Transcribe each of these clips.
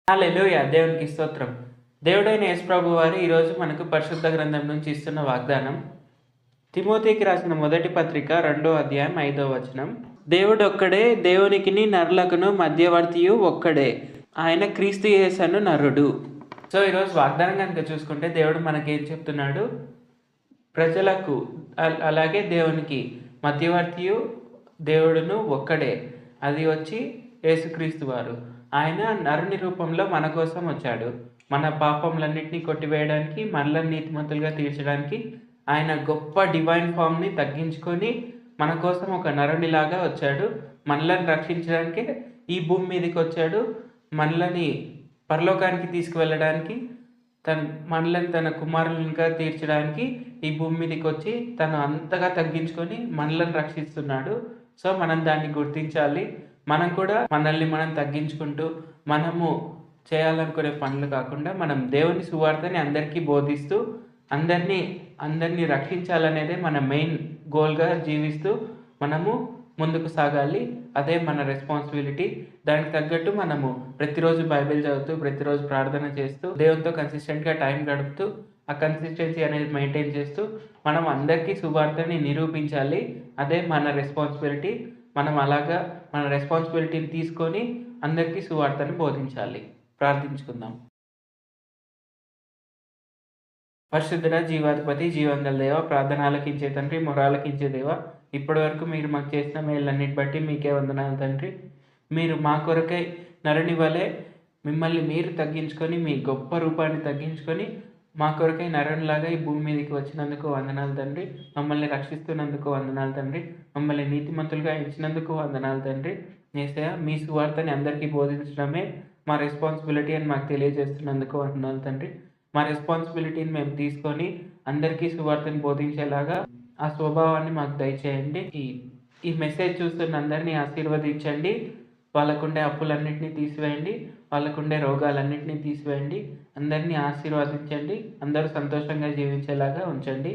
హల్లెలూయా! దేవునికి స్తోత్రం. దేవుడైన యేసుప్రభు వారు ఈరోజు మనకు పరిశుద్ధ గ్రంథం నుంచి ఇస్తున్న వాగ్దానం. తిమోతికి రాసిన మొదటి పత్రిక 2వ అధ్యాయం 5వ వచనం. దేవుడొక్కడే, దేవునికిని నరులకును మధ్యవర్తియు ఒక్కడే, ఆయన క్రీస్తు యేసను నరుడు. సో ఈరోజు వాగ్దానం కనుక చూసుకుంటే దేవుడు మనకేం చెప్తున్నాడు? ప్రజలకు అలాగే దేవునికి మధ్యవర్తియు దేవుడును ఒక్కడే, అది వచ్చి యేసుక్రీస్తు వారు. ఆయన నరుని రూపంలో మన కోసం వచ్చాడు. మన పాపములన్నింటినీ కొట్టివేయడానికి, మనలను నీతిమంతులుగా తీర్చడానికి ఆయన గొప్ప డివైన్ ఫామ్ని తగ్గించుకొని మన కోసం ఒక నరునిలాగా వచ్చాడు. మనలను రక్షించడానికే ఈ భూమి మీదకి వచ్చాడు. మనలని పరలోకానికి తీసుకువెళ్ళడానికి, మనలను తన కుమారులుగా తీర్చడానికి ఈ భూమి మీదకి వచ్చి తను అంతగా తగ్గించుకొని మనలను రక్షిస్తున్నాడు. సో మనం దాన్ని గుర్తించాలి. మనం కూడా మనల్ని మనం తగ్గించుకుంటూ మనము చేయాలనుకునే పనులు కాకుండా మనం దేవుని సువార్తని అందరికీ బోధిస్తూ అందరినీ రక్షించాలనేదే మన మెయిన్ గోల్గా జీవిస్తూ మనము ముందుకు సాగాలి. అదే మన రెస్పాన్సిబిలిటీ. దానికి తగ్గట్టు మనము ప్రతిరోజు బైబిల్ చదువుతూ, ప్రతిరోజు ప్రార్థన చేస్తూ, దేవునితో కన్సిస్టెంట్గా టైం గడుపుతూ, ఆ కన్సిస్టెన్సీ అనేది మెయింటైన్ చేస్తూ మనం అందరికీ సువార్తని నిరూపించాలి. అదే మన రెస్పాన్సిబిలిటీ. మనం అలాగా మన రెస్పాన్సిబిలిటీని తీసుకొని అందరికీ సువార్తను బోధించాలి. ప్రార్థించుకుందాం. పరిశుద్ధుడ, జీవాధిపతి, జీవంగల దేవ, ప్రార్థన ఆలకించే తండ్రి, మొర ఆలకించే దేవ, ఇప్పటి వరకు మీరు మాకు చేసిన మేలన్నిటి బట్టి మీకే వందనాలు తండ్రి. మీరు మా కొరకై నరుని వలె మిమ్మల్ని మీరు తగ్గించుకొని, మీ గొప్ప రూపాన్ని తగ్గించుకొని మా కొరకై నరునిలాగా ఈ భూమి మీదకి వచ్చినందుకు వందనాలు తండ్రి. మమ్మల్ని రక్షిస్తున్నందుకు వందనాలు తండ్రి. మమ్మల్ని నీతిమంతులుగా ఎంచినందుకు వందనాలు తండ్రి. యేసయ్య, మీ సువార్తని అందరికీ బోధించడమే మా రెస్పాన్సిబిలిటీ అని మాకు తెలియజేస్తున్నందుకు వందనాలు తండ్రి. మా రెస్పాన్సిబిలిటీని మేము తీసుకొని అందరికీ సువార్తని బోధించేలాగా ఆ స్వభావాన్ని మాకు దయచేయండి. ఈ మెసేజ్ చూస్తున్న అందరినీ ఆశీర్వదించండి. వాళ్ళకుండే అప్పులన్నింటినీ తీసివేయండి. వాళ్ళకుండే రోగాలన్నింటినీ తీసివేయండి. అందరినీ ఆశీర్వదించండి. అందరూ సంతోషంగా జీవించేలాగా ఉంచండి.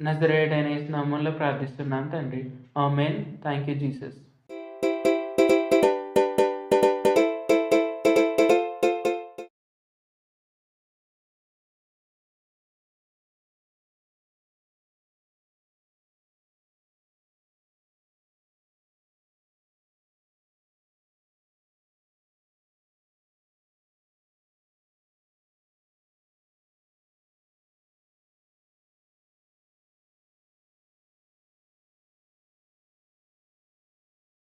నజరేయుడైన యేసు నామములో ప్రార్థిస్తున్నాను తండ్రి. ఆమేన్. Thank you Jesus.